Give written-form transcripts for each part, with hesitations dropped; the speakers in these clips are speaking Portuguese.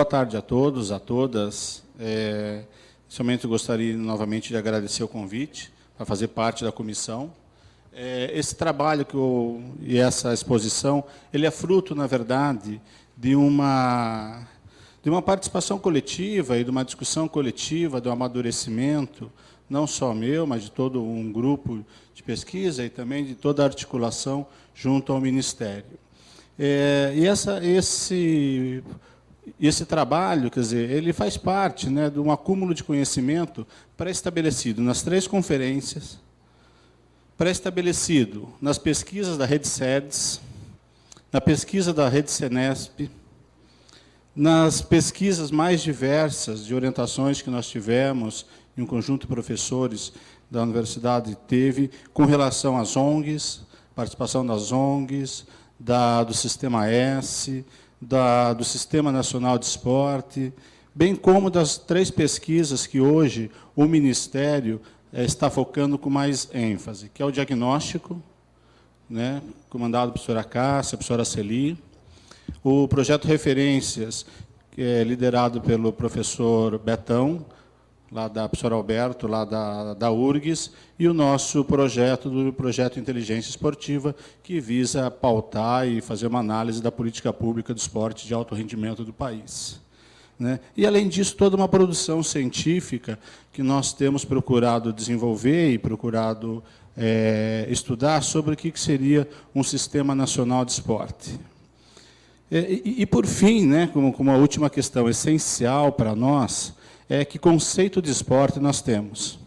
Boa tarde a todos, a todas. Inicialmente, eu gostaria novamente de agradecer o convite para fazer parte da comissão. Esse trabalho e essa exposição, ele é fruto, na verdade, de uma participação coletiva e de uma discussão coletiva, de um amadurecimento, não só meu, mas de todo um grupo de pesquisa e também de toda a articulação junto ao Ministério. Esse trabalho, quer dizer, ele faz parte, né, de um acúmulo de conhecimento pré-estabelecido nas 3 conferências, pré-estabelecido nas pesquisas da Rede SEDES, na pesquisa da Rede Senesp, nas pesquisas mais diversas de orientações que nós tivemos, e um conjunto de professores da universidade teve, com relação às ONGs, participação das ONGs, do Sistema S, do Sistema Nacional de Esporte, bem como das 3 pesquisas que hoje o Ministério está focando com mais ênfase, que é o diagnóstico, né, comandado pela professora Cássia, professora Celi, o projeto Referências, que é liderado pelo professor Betão, lá da professora Alberto, lá da URGS, e o nosso projeto, do Projeto Inteligência Esportiva, que visa pautar e fazer uma análise da política pública do esporte de alto rendimento do país, né? E, além disso, toda uma produção científica que nós temos procurado desenvolver e procurado estudar sobre o que seria um Sistema Nacional de Esporte. Por fim, né, como a última questão essencial para nós, que conceito de esporte nós temos.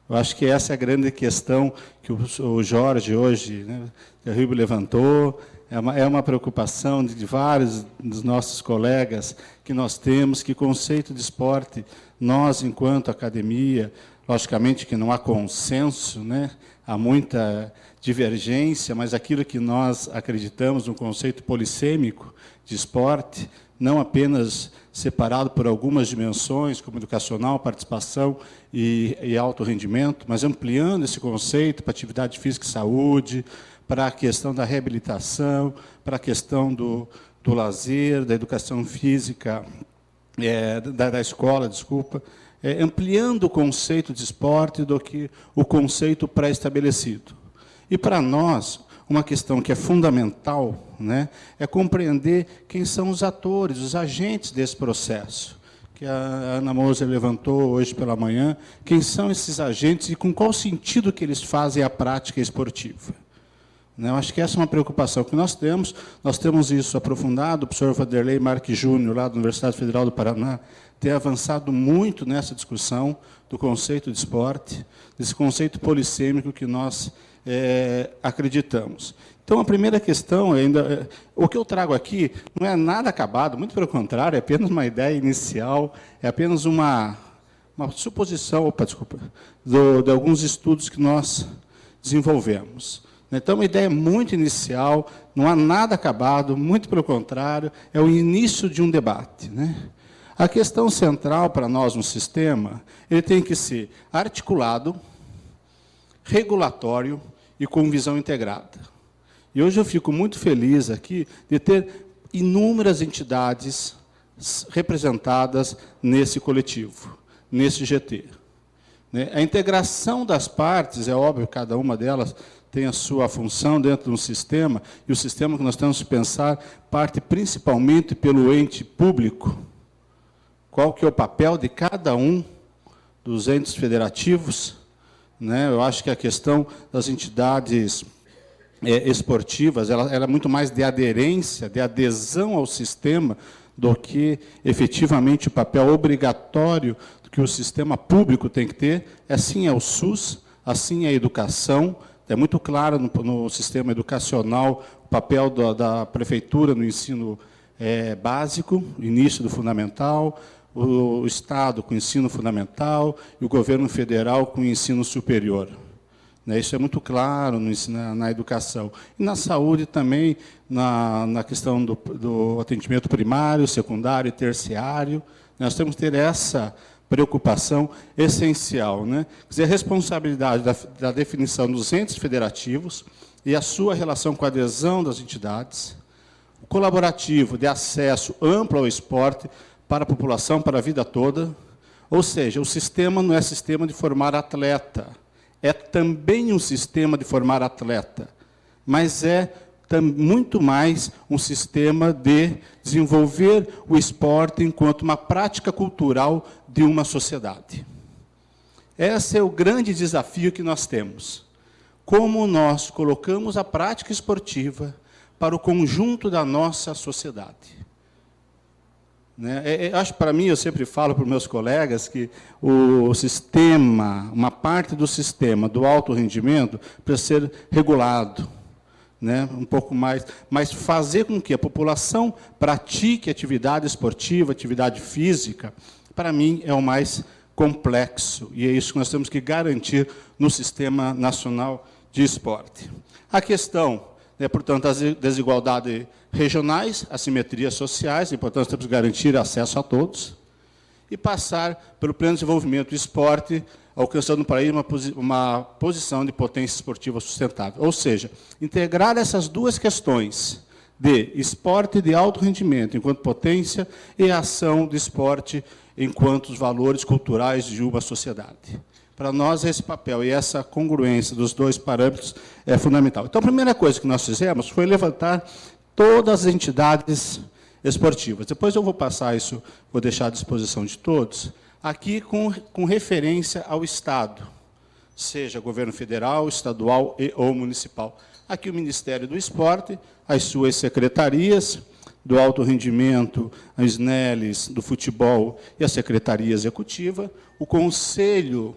Eu acho que essa é a grande questão que o Jorge, hoje, né, terrível, levantou. É uma preocupação de vários dos nossos colegas que nós temos, que conceito de esporte, nós, enquanto academia, logicamente que não há consenso, né, há muita divergência, mas aquilo que nós acreditamos no conceito polissêmico de esporte, não apenas separado por algumas dimensões, como educacional, participação e alto rendimento, mas ampliando esse conceito para atividade física e saúde, para a questão da reabilitação, para a questão do lazer, da educação física, da escola, desculpa, ampliando o conceito de esporte do que o conceito pré-estabelecido. E, para nós, uma questão que é fundamental, né, é compreender quem são os atores, os agentes desse processo, que a Ana Moser levantou hoje pela manhã, quem são esses agentes e com qual sentido que eles fazem a prática esportiva. Eu acho que essa é uma preocupação que nós temos isso aprofundado, o professor Vanderlei Marques Júnior, lá da Universidade Federal do Paraná, tem avançado muito nessa discussão do conceito de esporte, desse conceito polissêmico que nós acreditamos. Então, a primeira questão, o que eu trago aqui não é nada acabado, muito pelo contrário, é apenas uma ideia inicial, é apenas uma suposição, de alguns estudos que nós desenvolvemos. Então, uma ideia muito inicial, não há nada acabado, muito pelo contrário, é o início de um debate, né? A questão central para nós no sistema, ele tem que ser articulado, regulatório e com visão integrada. E hoje eu fico muito feliz aqui de ter inúmeras entidades representadas nesse coletivo, nesse GT. A integração das partes, é óbvio, cada uma delas tem a sua função dentro de um sistema, e o sistema que nós temos que pensar parte principalmente pelo ente público. Qual que é o papel de cada um dos entes federativos, né? Eu acho que a questão das entidades esportivas, ela é muito mais de aderência, de adesão ao sistema, do que, efetivamente, o papel obrigatório que o sistema público tem que ter. Assim é o SUS, assim é a educação. É muito claro no sistema educacional o papel da prefeitura no ensino básico, início do fundamental, o Estado com o ensino fundamental e o governo federal com o ensino superior. Isso é muito claro na educação. E na saúde também, na questão do atendimento primário, secundário e terciário. Nós temos que ter essa preocupação essencial, né? Quer dizer, a responsabilidade da definição dos entes federativos e a sua relação com a adesão das entidades, o colaborativo de acesso amplo ao esporte para a população, para a vida toda. Ou seja, o sistema não é sistema de formar atleta, é também um sistema de formar atleta, mas é muito mais um sistema de desenvolver o esporte enquanto uma prática cultural de uma sociedade. Esse é o grande desafio que nós temos. Como nós colocamos a prática esportiva para o conjunto da nossa sociedade. Acho, para mim, eu sempre falo para os meus colegas que o sistema, uma parte do sistema do alto rendimento precisa ser regulado, um pouco mais, mas fazer com que a população pratique atividade esportiva, atividade física, para mim, é o mais complexo, e é isso que nós temos que garantir no Sistema Nacional de Esporte. A questão, portanto, das desigualdades regionais, assimetrias sociais, e, portanto, temos que garantir acesso a todos, e passar pelo pleno desenvolvimento do esporte, alcançando no país uma posição de potência esportiva sustentável. Ou seja, integrar essas duas questões de esporte de alto rendimento enquanto potência e ação do esporte enquanto os valores culturais de uma sociedade. Para nós, esse papel e essa congruência dos dois parâmetros é fundamental. Então, a primeira coisa que nós fizemos foi levantar todas as entidades esportivas. Depois eu vou passar isso, vou deixar à disposição de todos, aqui com referência ao Estado, seja governo federal, estadual ou municipal. Aqui o Ministério do Esporte, as suas secretarias, do alto rendimento, as SNELs, do futebol e a Secretaria Executiva, o Conselho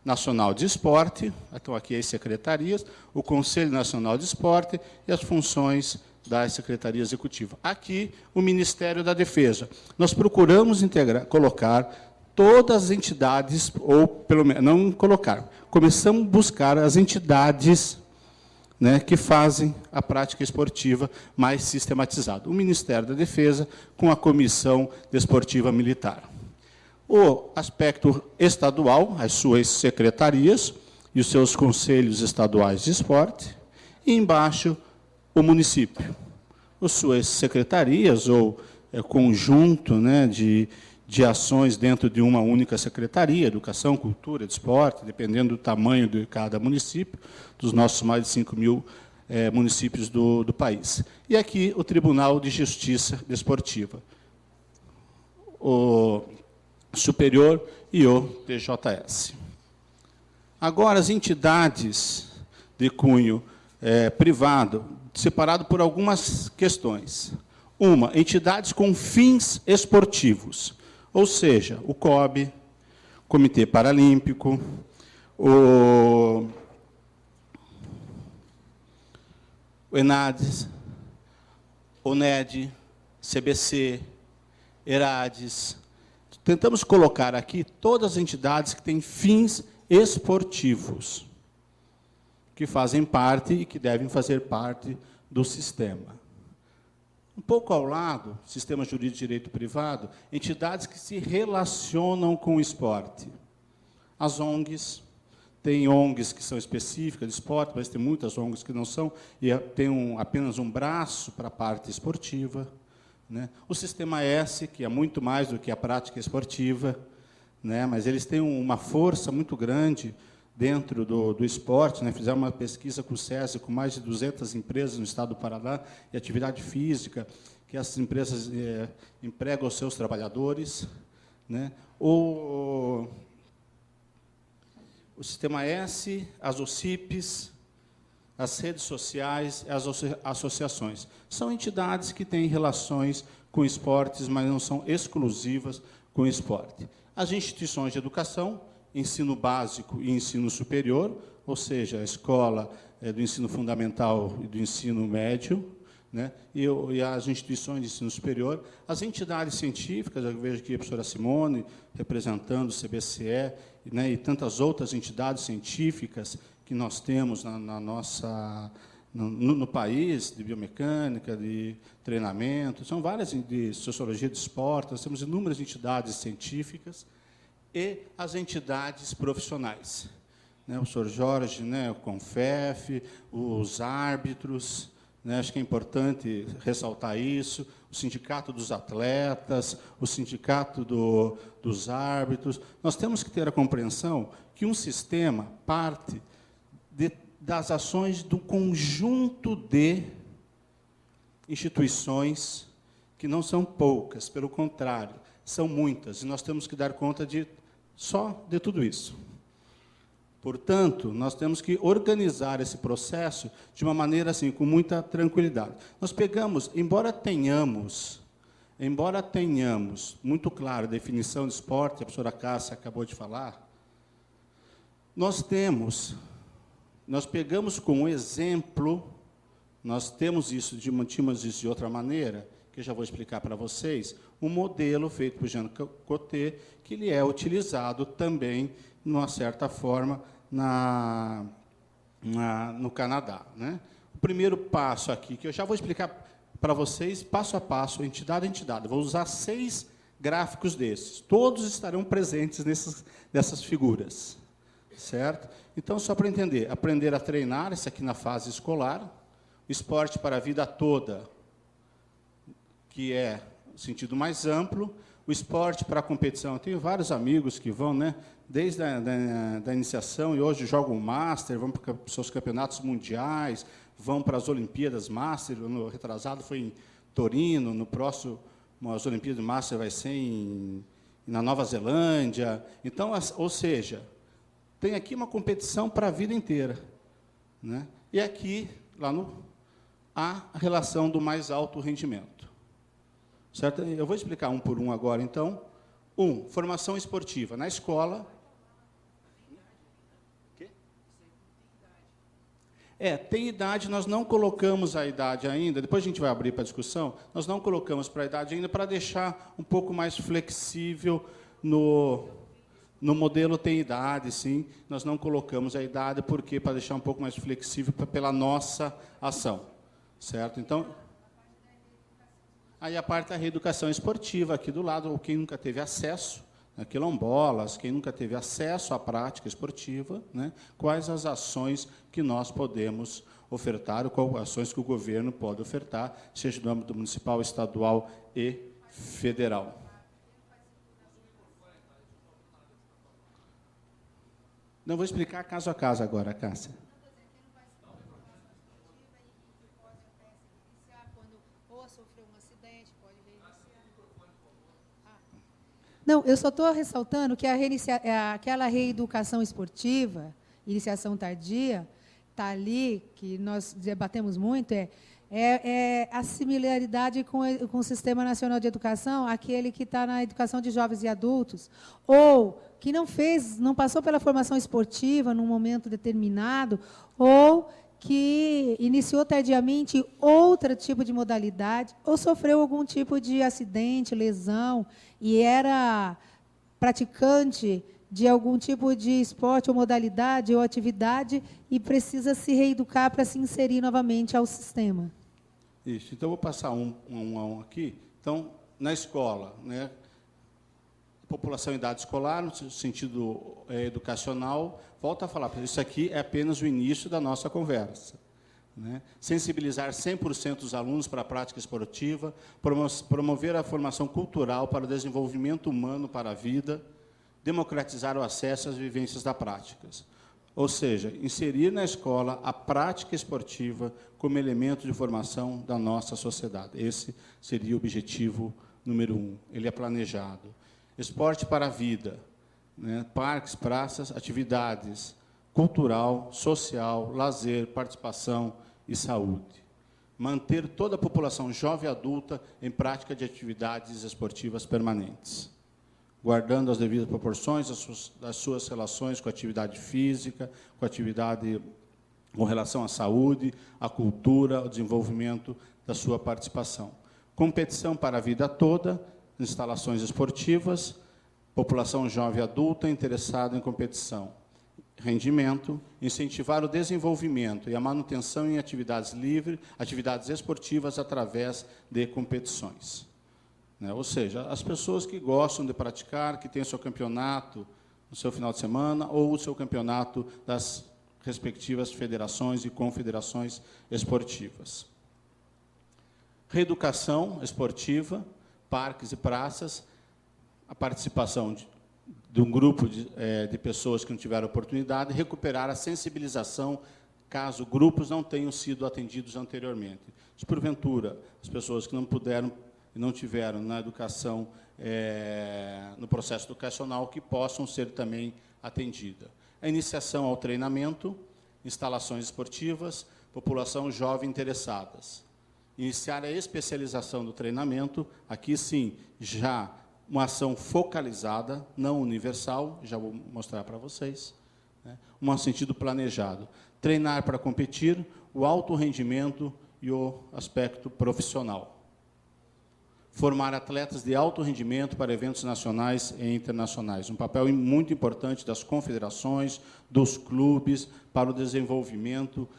Nacional de Esporte, então aqui as secretarias, o Conselho Nacional de Esporte e as funções da Secretaria Executiva. Aqui, o Ministério da Defesa. Nós procuramos colocar todas as entidades, ou pelo menos, não colocar, começamos a buscar as entidades que fazem a prática esportiva mais sistematizada. O Ministério da Defesa com a Comissão Desportiva Militar. O aspecto estadual, as suas secretarias e os seus conselhos estaduais de esporte, e embaixo o município, as suas secretarias ou conjunto de ações dentro de uma única secretaria, educação, cultura, desporte, dependendo do tamanho de cada município, dos nossos mais de 5 mil municípios do país. E aqui o Tribunal de Justiça Desportiva, o Superior e o TJS. Agora, as entidades de cunho privado, separado por algumas questões. Uma, entidades com fins esportivos, ou seja, o COB, Comitê Paralímpico, o ENADES, ONED, CBC, ERADES. Tentamos colocar aqui todas as entidades que têm fins esportivos, que fazem parte e que devem fazer parte do sistema. Um pouco ao lado, Sistema Jurídico de Direito Privado, entidades que se relacionam com o esporte. As ONGs, tem ONGs que são específicas de esporte, mas tem muitas ONGs que não são, e tem apenas um braço para a parte esportiva. O Sistema S, que é muito mais do que a prática esportiva, mas eles têm uma força muito grande dentro do esporte. Fizemos uma pesquisa com o SESI, com mais de 200 empresas no estado do Paraná, e atividade física, que essas empresas empregam os seus trabalhadores. O Sistema S, as OCIPs, as redes sociais, as associações. São entidades que têm relações com esportes, mas não são exclusivas com esporte. As instituições de educação, ensino básico e ensino superior, ou seja, a escola do ensino fundamental e do ensino médio, e as instituições de ensino superior, as entidades científicas, eu vejo aqui a professora Simone, representando o CBCE, e tantas outras entidades científicas que nós temos no país, de biomecânica, de treinamento, são várias, de sociologia de esporte, nós temos inúmeras entidades científicas, e as entidades profissionais. O professor Jorge, o CONFEF, os árbitros, né? Acho que é importante ressaltar isso, o sindicato dos atletas, o sindicato dos árbitros. Nós temos que ter a compreensão que um sistema parte das ações do conjunto de instituições, que não são poucas, pelo contrário, são muitas, e nós temos que dar conta só de tudo isso. Portanto, nós temos que organizar esse processo de uma maneira assim, com muita tranquilidade. Nós pegamos, embora tenhamos muito claro a definição de esporte, a professora Cássia acabou de falar, nós pegamos como exemplo, nós tínhamos isso de outra maneira, que eu já vou explicar para vocês, um modelo feito por Jean Coté, que ele é utilizado também, de uma certa forma, no Canadá, né? O primeiro passo aqui, que eu já vou explicar para vocês, passo a passo, entidade a entidade. Vou usar 6 gráficos desses. Todos estarão presentes nessas figuras, certo? Então, só para entender, aprender a treinar, isso aqui na fase escolar, o esporte para a vida toda, que é o sentido mais amplo, o esporte para a competição. Eu tenho vários amigos que vão, né, desde da iniciação, e hoje jogam Master, vão para os seus campeonatos mundiais, vão para as Olimpíadas Master, no retrasado foi em Torino, no próximo, as Olimpíadas Master vai ser na Nova Zelândia. Então, ou seja, tem aqui uma competição para a vida inteira, né? E aqui, a relação do mais alto rendimento. Certo? Eu vou explicar um por um agora, então. Formação esportiva. Na escola... tem idade, nós não colocamos a idade ainda, depois a gente vai abrir para discussão, nós não colocamos para a idade ainda, para deixar um pouco mais flexível no modelo tem idade, sim, nós não colocamos a idade, porque para deixar um pouco mais flexível pela nossa ação, certo? Então, aí a parte da reeducação esportiva, aqui do lado, quem nunca teve acesso, quilombolas, quem nunca teve acesso à prática esportiva, né, quais as ações que nós podemos ofertar, ou quais ações que o governo pode ofertar, seja no âmbito municipal, estadual e federal. Não, vou explicar caso a caso agora, Cássia. Não, eu só estou ressaltando que aquela reeducação esportiva, iniciação tardia, está ali, que nós debatemos muito, é a similaridade com o Sistema Nacional de Educação, aquele que está na educação de jovens e adultos, ou que não passou pela formação esportiva num momento determinado, ou que iniciou tardiamente outro tipo de modalidade, ou sofreu algum tipo de acidente, lesão, e era praticante de algum tipo de esporte ou modalidade ou atividade e precisa se reeducar para se inserir novamente ao sistema. Isso. Então, eu vou passar um aqui. Então, na escola, né, população em idade escolar, no sentido educacional, volto a falar, isso aqui é apenas o início da nossa conversa, né? Sensibilizar 100% dos alunos para a prática esportiva, promover a formação cultural para o desenvolvimento humano para a vida, democratizar o acesso às vivências da prática. Ou seja, inserir na escola a prática esportiva como elemento de formação da nossa sociedade. Esse seria o objetivo número 1. Ele é planejado. Esporte para a vida, né? Parques, praças, atividades cultural, social, lazer, participação e saúde. Manter toda a população jovem e adulta em prática de atividades esportivas permanentes, guardando as devidas proporções das suas relações com a atividade física, com relação à saúde, à cultura, ao desenvolvimento da sua participação. Competição para a vida toda, instalações esportivas, população jovem e adulta interessada em competição. Rendimento, incentivar o desenvolvimento e a manutenção em atividades livres, atividades esportivas através de competições. Ou seja, as pessoas que gostam de praticar, que têm o seu campeonato no seu final de semana, ou o seu campeonato das respectivas federações e confederações esportivas. Reeducação esportiva, parques e praças, a participação de um grupo de pessoas que não tiveram oportunidade, recuperar a sensibilização, caso grupos não tenham sido atendidos anteriormente. Se, porventura, as pessoas que não puderam e não tiveram na educação, no processo educacional, que possam ser também atendidas. A iniciação ao treinamento, instalações esportivas, população jovem interessadas. Iniciar a especialização do treinamento, aqui sim, já uma ação focalizada, não universal, já vou mostrar para vocês, né? Um sentido planejado. Treinar para competir, o alto rendimento e o aspecto profissional. Formar atletas de alto rendimento para eventos nacionais e internacionais. Um papel muito importante das confederações, dos clubes, para o desenvolvimento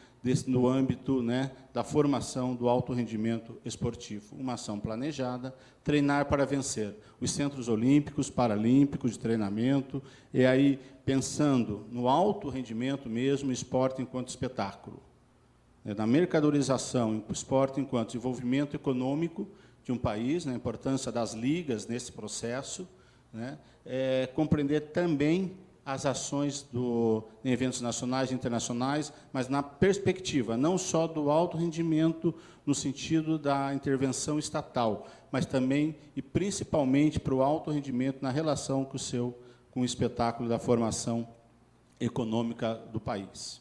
no âmbito, né, da formação do alto rendimento esportivo. Uma ação planejada, treinar para vencer. Os centros olímpicos, paralímpicos de treinamento, e aí pensando no alto rendimento mesmo, esporte enquanto espetáculo. Na mercadorização, esporte enquanto desenvolvimento econômico de um país, na importância das ligas nesse processo, né, compreender também as ações em eventos nacionais e internacionais, mas na perspectiva não só do alto rendimento no sentido da intervenção estatal, mas também e principalmente para o alto rendimento na relação com o espetáculo da formação econômica do país.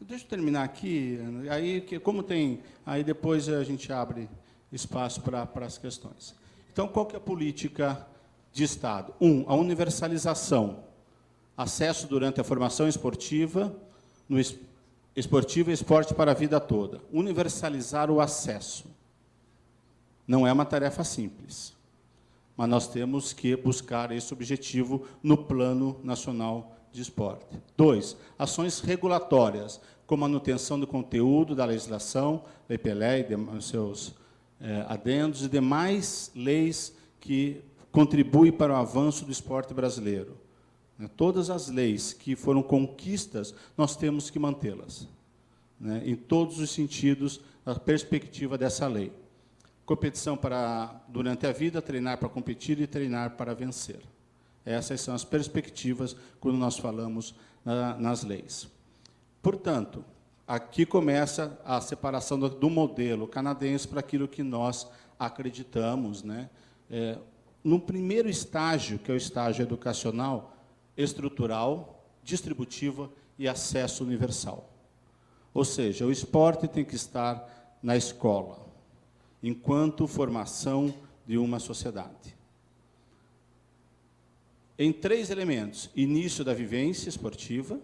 Deixa eu terminar aqui, aí, como tem, aí depois a gente abre espaço para as questões. Então, qual que é a política de Estado? A universalização, acesso durante a formação esportiva, no esportivo e esporte para a vida toda. Universalizar o acesso. Não é uma tarefa simples, mas nós temos que buscar esse objetivo no Plano Nacional de Esporte. 2, ações regulatórias, como manutenção do conteúdo da legislação, Lei Pelé e seus adendos, e demais leis que contribuem para o avanço do esporte brasileiro. Todas as leis que foram conquistas, nós temos que mantê-las, né, em todos os sentidos, a perspectiva dessa lei. Competição durante a vida, treinar para competir e treinar para vencer. Essas são as perspectivas quando nós falamos nas leis. Portanto, aqui começa a separação do modelo canadense para aquilo que nós acreditamos, né? No primeiro estágio, que é o estágio educacional, estrutural, distributiva e acesso universal. Ou seja, o esporte tem que estar na escola, enquanto formação de uma sociedade. Em 3 elementos: início da vivência esportiva,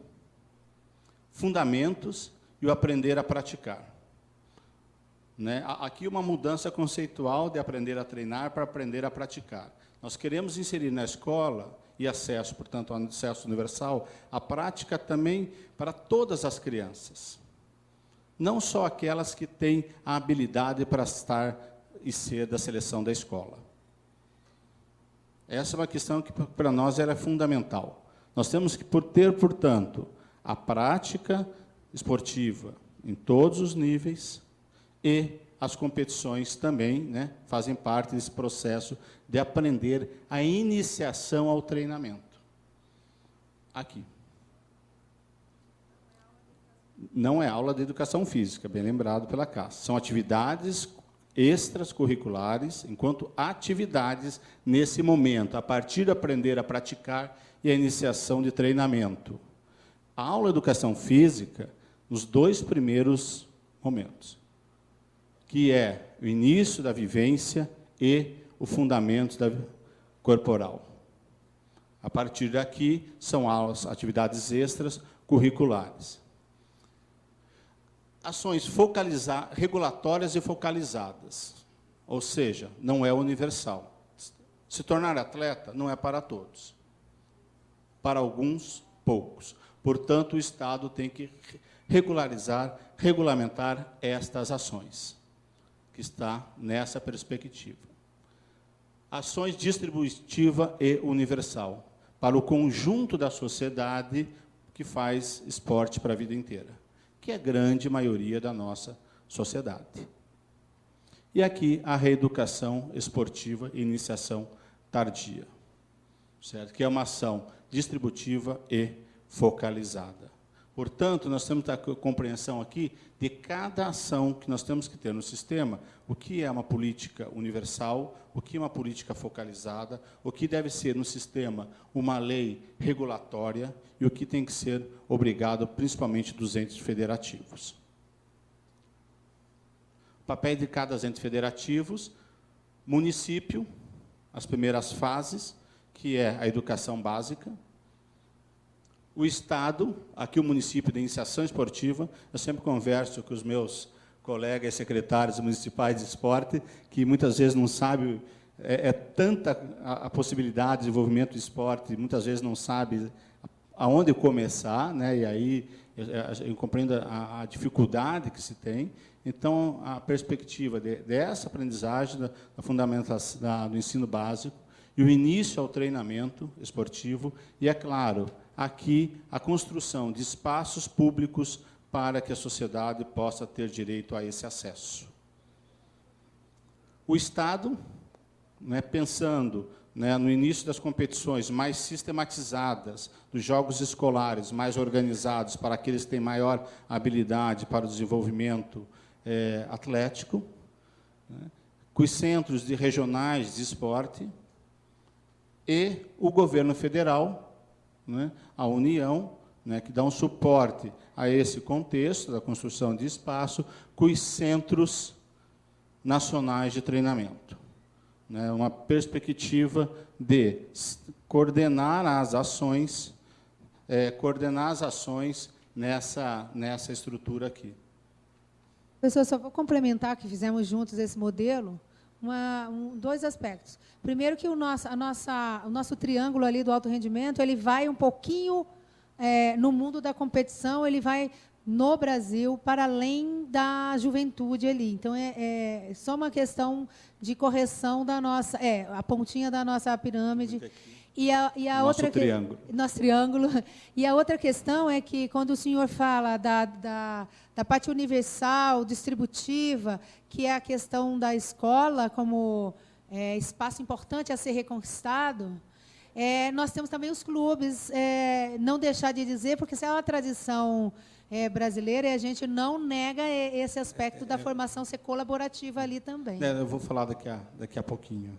fundamentos e o aprender a praticar. Né? Aqui uma mudança conceitual de aprender a treinar para aprender a praticar. Nós queremos inserir na escola, e acesso, portanto, ao acesso universal, a prática também para todas as crianças. Não só aquelas que têm a habilidade para estar e ser da seleção da escola. Essa é uma questão que, para nós, era fundamental. Nós temos que ter, portanto, a prática esportiva em todos os níveis e as competições também, né, fazem parte desse processo de aprender a iniciação ao treinamento. Aqui. Não é aula de educação física, bem lembrado pela Cássia. São atividades extracurriculares, enquanto atividades nesse momento, a partir de aprender a praticar e a iniciação de treinamento. A aula de educação física, nos 2 primeiros momentos, que é o início da vivência e o fundamento corporal. A partir daqui, são aulas, atividades extras curriculares. Ações regulatórias e focalizadas, ou seja, não é universal. Se tornar atleta não é para todos, para alguns, poucos. Portanto, o Estado tem que regulamentar estas ações, que está nessa perspectiva. ações distributiva e universal, para o conjunto da sociedade que faz esporte para a vida inteira, que é a grande maioria da nossa sociedade. E aqui a reeducação esportiva e iniciação tardia, certo? Que é uma ação distributiva e focalizada. Portanto, nós temos a compreensão aqui de cada ação que nós temos que ter no sistema, o que é uma política universal, o que é uma política focalizada, o que deve ser no sistema uma lei regulatória e o que tem que ser obrigado, principalmente dos entes federativos. O papel de cada ente federativos, município, as primeiras fases, que é a educação básica, o Estado, aqui o município de iniciação esportiva, eu sempre converso com os meus colegas secretários municipais de esporte, que muitas vezes não sabem, tanta a possibilidade de desenvolvimento do esporte, muitas vezes não sabe aonde começar, né? E aí eu compreendo a dificuldade que se tem. Então, a perspectiva dessa aprendizagem, da fundamentação do ensino básico, e o início ao treinamento esportivo, e, é claro, aqui a construção de espaços públicos para que a sociedade possa ter direito a esse acesso. O Estado, né, pensando, né, no início das competições mais sistematizadas, dos jogos escolares mais organizados para aqueles que têm maior habilidade para o desenvolvimento atlético, né, com os centros regionais de esporte, e o governo federal, né, a União, né, que dá um suporte a esse contexto da construção de espaço, com os centros nacionais de treinamento. Né, uma perspectiva de coordenar as ações nessa estrutura aqui. Professor, só vou complementar que fizemos juntos esse modelo, dois aspectos. Primeiro, que o nosso triângulo ali do alto rendimento, ele vai um pouquinho, no mundo da competição, ele vai, no Brasil, para além da juventude ali. Então, é só uma questão de correção da nossa... a pontinha da nossa pirâmide. E a outra triângulo. Nosso triângulo. E a outra questão é que, quando o senhor fala da parte universal, distributiva, que é a questão da escola como espaço importante a ser reconquistado, nós temos também os clubes, não deixar de dizer, porque isso é uma tradição brasileira, e a gente não nega esse aspecto da formação ser colaborativa ali também. Eu vou falar daqui a pouquinho.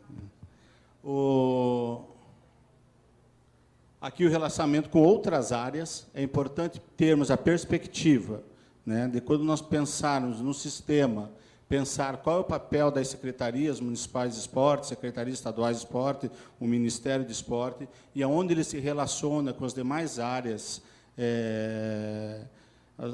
Aqui o relacionamento com outras áreas, é importante termos a perspectiva, né, de quando nós pensarmos no sistema, pensar qual é o papel das secretarias municipais de esporte, secretarias estaduais de esporte, o Ministério de Esporte, e aonde ele se relaciona com as demais áreas,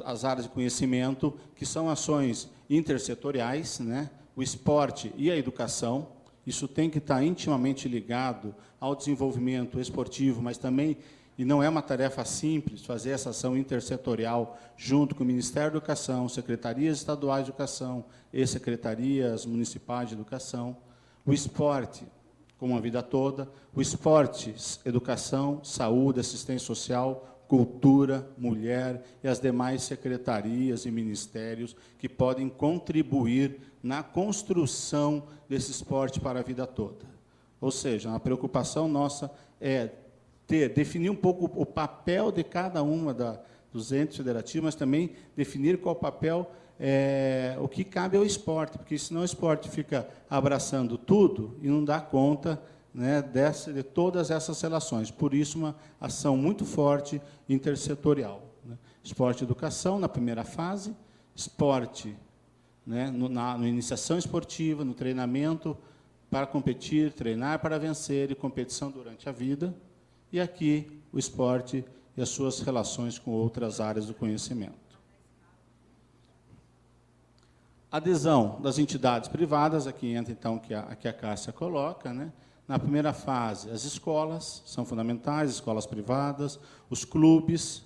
as áreas de conhecimento, que são ações intersetoriais, né, o esporte e a educação. Isso tem que estar intimamente ligado ao desenvolvimento esportivo, mas também, e não é uma tarefa simples, fazer essa ação intersetorial junto com o Ministério da Educação, secretarias estaduais de educação e secretarias municipais de educação. O esporte, como a vida toda, o esporte, educação, saúde, assistência social, cultura, mulher e as demais secretarias e ministérios que podem contribuir na construção desse esporte para a vida toda. Ou seja, a preocupação nossa é definir um pouco o papel de cada uma dos entes federativos, mas também definir qual o papel, o que cabe ao esporte, porque senão o esporte fica abraçando tudo e não dá conta, né, de todas essas relações. Por isso, uma ação muito forte intersetorial. Né? Esporte e educação, na primeira fase, esporte, né, na iniciação esportiva, no treinamento para competir, treinar para vencer e competição durante a vida. E aqui, o esporte e as suas relações com outras áreas do conhecimento. Adesão das entidades privadas, aqui entra, então, que a Cássia coloca, né? Na primeira fase, as escolas são fundamentais, escolas privadas, os clubes,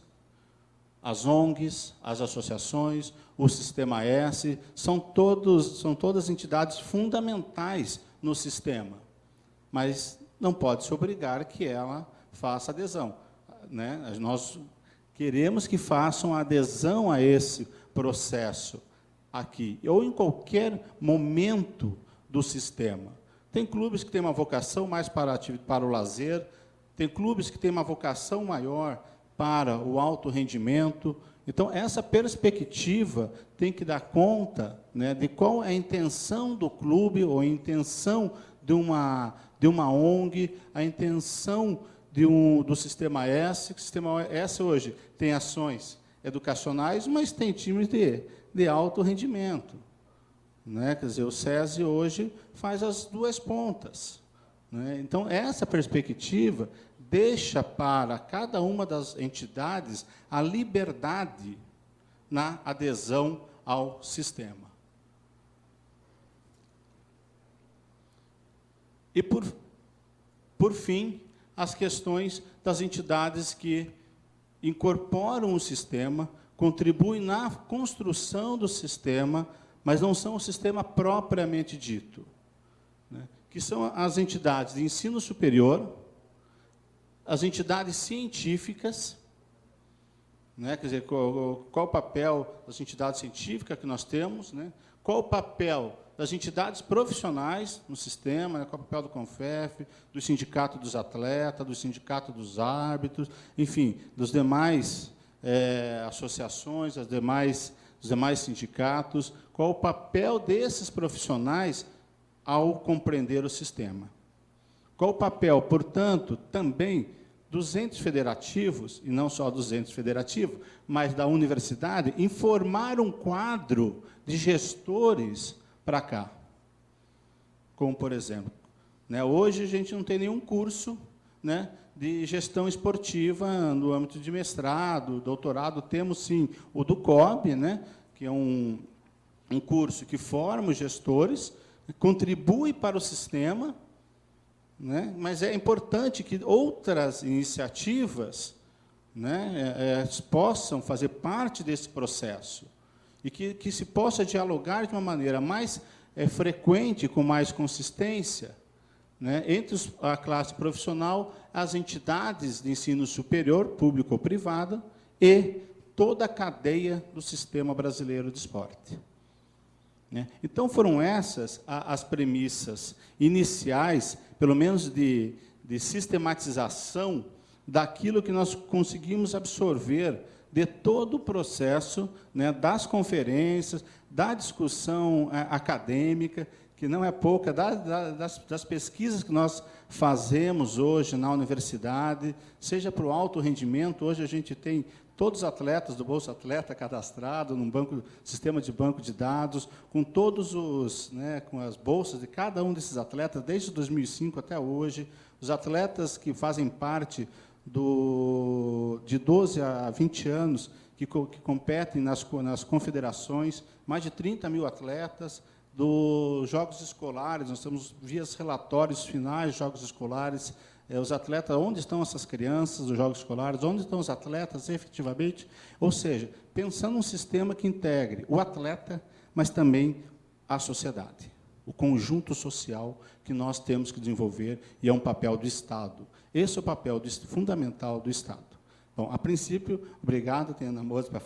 as ONGs, as associações, o Sistema S, são todas entidades fundamentais no sistema. mas não pode se obrigar que ela faça adesão, né? Nós queremos que façam adesão a esse processo aqui, ou em qualquer momento do sistema. Tem clubes que têm uma vocação mais para o lazer, tem clubes que têm uma vocação maior para o alto rendimento. Então, essa perspectiva tem que dar conta, né, de qual é a intenção do clube, ou a intenção de uma ONG, a intenção do Sistema S. O Sistema S hoje tem ações educacionais, mas tem times de alto rendimento, né? Quer dizer, o SESI hoje faz as duas pontas, né? Então, essa perspectiva deixa para cada uma das entidades a liberdade na adesão ao sistema. E, por fim, as questões das entidades que incorporam o sistema, contribuem na construção do sistema, mas não são o sistema propriamente dito, né? Que são as entidades de ensino superior, as entidades científicas, né? Quer dizer, qual o papel das entidades científicas que nós temos, né? Qual o papel das entidades profissionais no sistema, né? Qual o papel do CONFEF, do Sindicato dos Atletas, do Sindicato dos Árbitros, enfim, dos demais associações, dos demais sindicatos, qual o papel desses profissionais ao compreender o sistema. Qual o papel, portanto, também dos entes federativos, e não só dos entes federativos, mas da universidade, em formar um quadro de gestores para cá. Como, por exemplo, né, hoje a gente não tem nenhum curso, né, de gestão esportiva no âmbito de mestrado, doutorado. Temos, sim, o do COB, né, que é um curso que forma os gestores, contribui para o sistema, né, mas é importante que outras iniciativas, né, possam fazer parte desse processo e que se possa dialogar de uma maneira mais frequente, com mais consistência, né, entre a classe profissional, as entidades de ensino superior, público ou privada, e toda a cadeia do sistema brasileiro de esporte. Né? Então, foram essas as premissas iniciais, pelo menos de sistematização, daquilo que nós conseguimos absorver de todo o processo, né, das conferências, da discussão acadêmica, que não é pouca, das pesquisas que nós fazemos hoje na universidade, seja para o alto rendimento. Hoje a gente tem todos os atletas do Bolsa Atleta cadastrados num sistema de banco de dados, com todos os, né, com as bolsas de cada um desses atletas, desde 2005 até hoje, os atletas que fazem parte de 12 a 20 anos, que competem nas confederações, mais de 30 mil atletas. Dos jogos escolares, nós temos via relatórios finais de jogos escolares, os atletas, onde estão essas crianças dos jogos escolares, onde estão os atletas efetivamente, ou seja, pensando num sistema que integre o atleta, mas também a sociedade, o conjunto social que nós temos que desenvolver, e é um papel do Estado. Esse é o papel fundamental do Estado. Bom, a princípio, obrigado, tenho namoro para